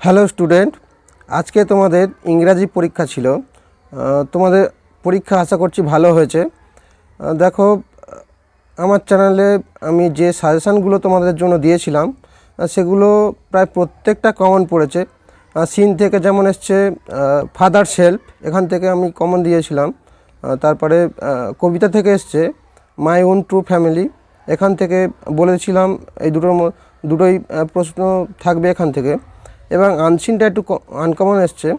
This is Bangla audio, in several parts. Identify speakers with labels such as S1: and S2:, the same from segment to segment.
S1: হ্যালো স্টুডেন্ট, আজকে তোমাদের ইংরাজি পরীক্ষা ছিল। তোমাদের পরীক্ষা আশা করছি ভালো হয়েছে। দেখো, আমার চ্যানেলে আমি যে সাজেশানগুলো তোমাদের জন্য দিয়েছিলাম সেগুলো প্রায় প্রত্যেকটা কমন পড়েছে। সিন থেকে যেমন এসছে ফাদার সেলফ, এখান থেকে আমি কমন দিয়েছিলাম। তারপরে কবিতা থেকে এসছে মাই ওন ট্রু ফ্যামিলি, এখান থেকে বলেছিলাম এই দুটোই প্রশ্ন থাকবে এখান থেকে। এবং আনসিনটা একটু আনকমন এসছে,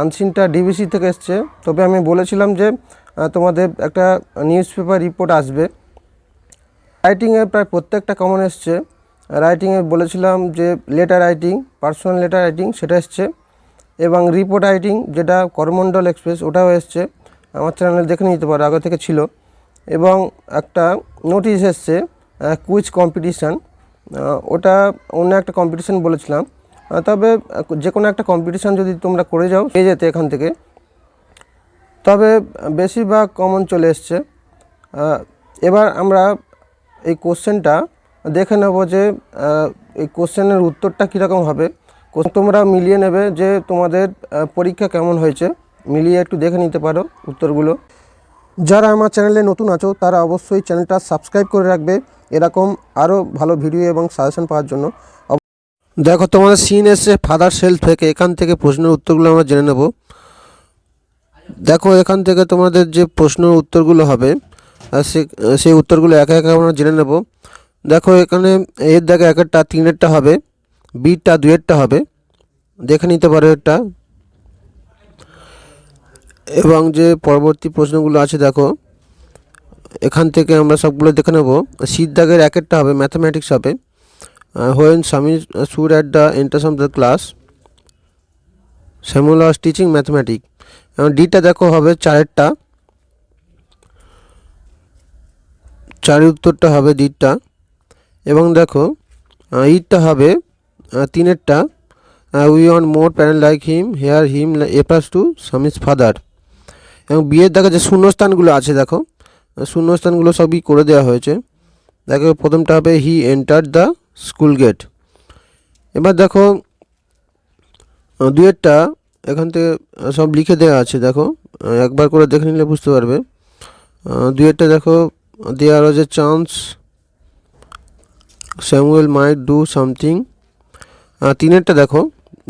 S1: আনসিনটা ডিবিসি থেকে এসছে। তবে আমি বলেছিলাম যে তোমাদের একটা নিউজ পেপার রিপোর্ট আসবে। রাইটিংয়ে প্রায় প্রত্যেকটা কমন এসছে। রাইটিংয়ে বলেছিলাম যে letter writing, personal letter writing, সেটা এসছে। এবং রিপোর্ট রাইটিং যেটা করমণ্ডল এক্সপ্রেস, ওটাও এসছে। আমার চ্যানেলে দেখে নিতে পারো, আগে থেকে ছিল। এবং একটা নোটিশ এসছে কুইজ কম্পিটিশান, ওটা অন্য একটা কম্পিটিশান বলেছিলাম। তবে যে কোনো একটা কম্পিটিশান যদি তোমরা করে যাও পেয়ে যেতে এখান থেকে। তবে বেশিরভাগ কমন চলে এসছে। এবার আমরা এই কোশ্চেনটা দেখে নেব যে এই কোশ্চেনের উত্তরটা কীরকম হবে। তোমরা মিলিয়ে নেবে যে তোমাদের পরীক্ষা কেমন হয়েছে, মিলিয়ে একটু দেখে নিতে পারো উত্তরগুলো। যারা আমার চ্যানেলে নতুন আছো তারা অবশ্যই চ্যানেলটা সাবস্ক্রাইব করে রাখবে এরকম আরও ভালো ভিডিও এবং সাজেশন পাওয়ার জন্য। দেখো, তোমাদের সিন এসছে ফাদার সেলফ থেকে, এখান থেকে প্রশ্নের উত্তরগুলো আমরা জেনে নেব। দেখো, এখান থেকে তোমাদের যে প্রশ্নের উত্তরগুলো হবে সেই উত্তরগুলো একে একে আমরা জেনে নেব। দেখো, এখানে এর দেখে একটা 3-এরটা হবে, বিটা 2-এরটা হবে, দেখে নিতে পারো এটা। এবং যে পরবর্তী প্রশ্নগুলো আছে দেখো, এখান থেকে আমরা সবগুলো দেখে নেব। সির দাগের 1-এরটা হবে, ম্যাথামেটিক্স হবে। when Sami stood at the entrance of the class, Samuel was teaching mathematics. এবং ডিটা দেখো হবে 4-এরটা, 4-এর উত্তরটা হবে ডিটা। এবং দেখো ইটটা হবে 3-এরটা, we want more parent like him, hear him applause to Sammy's father. এবং বিয়ের দেখো যে শূন্যস্থানগুলো আছে, দেখো শূন্যস্থানগুলো সবই করে দেওয়া হয়েছে। দেখো, প্রথমটা হবে he entered the school gate. এবার দেখো 2-এরটা এখান থেকে সব লিখে দেওয়া আছে, দেখো একবার করে দেখে নিলে বুঝতে পারবে। 2-এরটা দেখো, there was a chance Samuel might do something. 3-এরটা দেখো,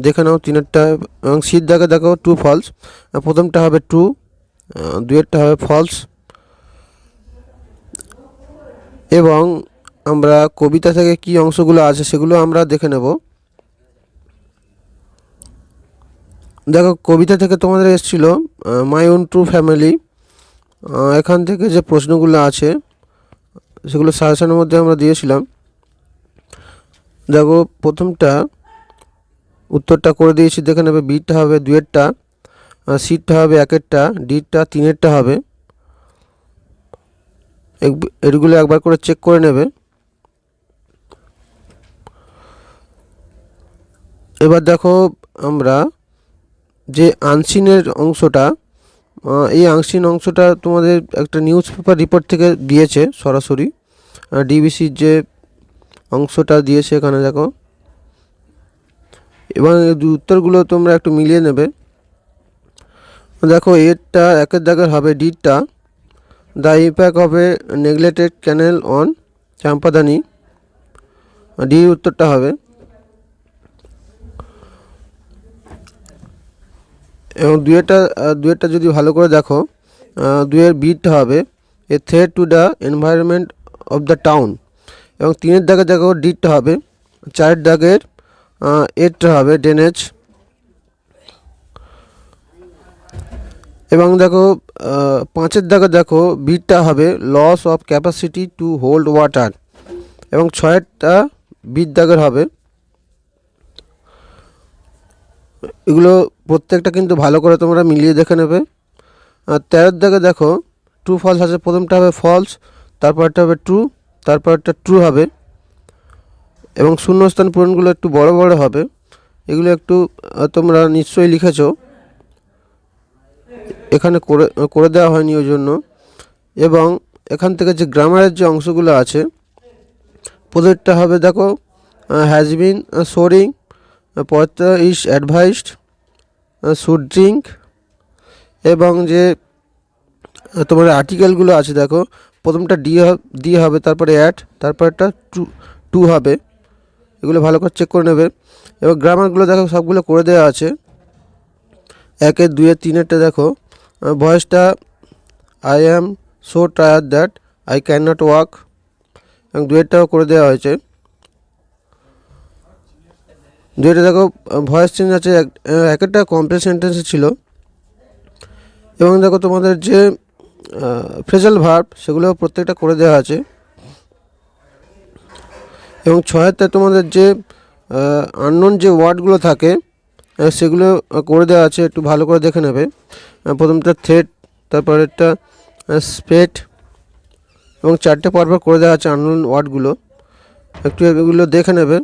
S1: দেখে নাও 3-এরটা। এবং সিট দেখো ট্রু ফলস, প্রথমটা হবে ট্রু, 2-এরটা হবে ফলস। এবং আমরা কবিতা থেকে কি অংশগুলো আছে সেগুলো আমরা দেখে নেব। দেখো, কবিতা থেকে তোমাদের এসেছিল মাই ওন ট্রু ফ্যামিলি। এখান থেকে যে প্রশ্নগুলো আছে সেগুলো সাজেশনের মধ্যে আমরা দিয়েছিলাম। দেখো, প্রথমটা উত্তরটা করে দিয়েছি, দেখে নেবে। বিটা হবে 2-এরটা, সিটটা হবে 1-এরটা, ডিটা 3-এরটা হবে। এগুলো একবার করে চেক করে নেবে। এবার দেখো, আমরা যে আনসিনের অংশটা, এই আনসিন অংশটা তোমাদের একটা নিউজ পেপার রিপোর্ট থেকে দিয়েছে সরাসরি, ডিবিসির যে অংশটা দিয়েছে এখানে দেখো। এবং এই উত্তরগুলো তোমরা একটু মিলিয়ে নেবে। দেখো, এরটা 1-এর দাগের হবে ডিটা, দ্য ইম্প্যাক্ট হবে নেগলেক্টেড ক্যানেল অন চাম্পাদানি, ডি উত্তরটা হবে। এবং 2-এরটা যদি ভালো করে দেখো, 2-এর বিটা হবে এ threat to the environment of the town. এবং 3-এর দাগে দেখো ডিটা হবে, 4-এর দাগের এরটা হবে ড্রেনেজ। এবং দেখো 5-এর দাগে দেখো বিটা হবে loss of capacity to hold water. এবং 6-এরটা বির দাগের হবে। এগুলো প্রত্যেকটা কিন্তু ভালো করে তোমরা মিলিয়ে দেখে নেবে। 13-এর দাগে দেখো ট্রু ফলস আছে, প্রথমটা হবে ফলস, তারপরটা হবে ট্রু, তারপরটা ট্রু হবে। এবং শূন্যস্থান পূরণগুলো একটু বড় বড় হবে, এগুলো একটু তোমরা নিশ্চয়ই লিখেছো, এখানে করে দেওয়া হয়নি ওই জন্য। এবং এখান থেকে যে গ্রামারের যে অংশগুলো আছে, প্রত্যেকটা হবে দেখো হ্যাজ বিন সোরিং, পরেরটা ইজ অ্যাডভাইসড, শুড ড্রিঙ্ক। এবং যে তোমার আর্টিকেলগুলো আছে দেখো, প্রথমটা ডি হবে, তারপরে অ্যাট, তারপরটা টু টু হবে। এগুলো ভালো করে চেক করে নেবে। এবার গ্রামারগুলো দেখো সবগুলো করে দেওয়া আছে। 1 2 3 দেখো, ভয়েসটা I am so tired that I can not walk, এবং 2টাও করে দেওয়া হয়েছে। 2টা দেখো ভয়েস চেঞ্জ আছে, একটা কমপ্লেক্স সেন্টেন্সে ছিল। এবং দেখো তোমাদের যে ফ্রেজাল ভার্ব সেগুলো প্রত্যেকটা করে দেওয়া আছে। এবং 6তে তোমাদের যে আননোন যে ওয়ার্ডগুলো থাকে সেগুলো করে দেওয়া আছে, একটু ভালো করে দেখে নেবে। প্রথমটা থ্রেড, তারপরেরটা স্পেট, এবং 4টে পরপর করে দেওয়া আছে আননোন ওয়ার্ডগুলো। একটু এগুলো দেখে নেবে,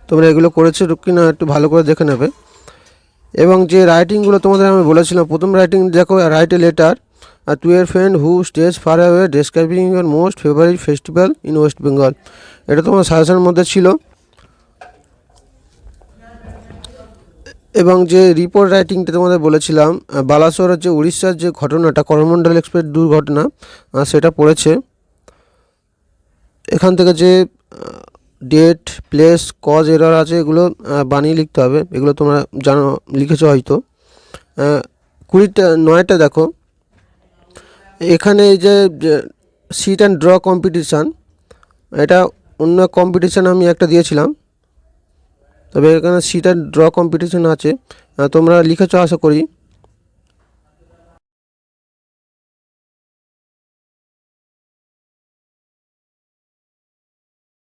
S1: তোমরা এগুলো করেছো কি না একটু ভালো করে দেখে নেবে। এবং যে রাইটিংগুলো তোমাদের আমি বলেছিলাম, প্রথম রাইটিং দেখো, write a letter to your friend who stage far away describing your most favourite festival in West Bengal. এটা তোমার সাজেশনের মধ্যে ছিল। এবং যে রিপোর্ট রাইটিংটা তোমাদের বলেছিলাম, বালাসোরের যে উড়িষ্যার যে ঘটনাটা, করমণ্ডল এক্সপ্রেস দুর্ঘটনা, সেটা পড়েছে। এখান থেকে যে ডেট, প্লেস, কজ, এরর আছে, এগুলো বানিয়ে লিখতে হবে। এগুলো তোমরা জানো, লিখেছো হয়তো। 9টা দেখো, এখানে এই যে সিট অ্যান্ড ড্র কম্পিটিশান, এটা অন্য কম্পিটিশান আমি একটা দিয়েছিলাম, তবে এখানে সিট অ্যান্ড ড্র কম্পিটিশান আছে, তোমরা লিখেছো আশা করি।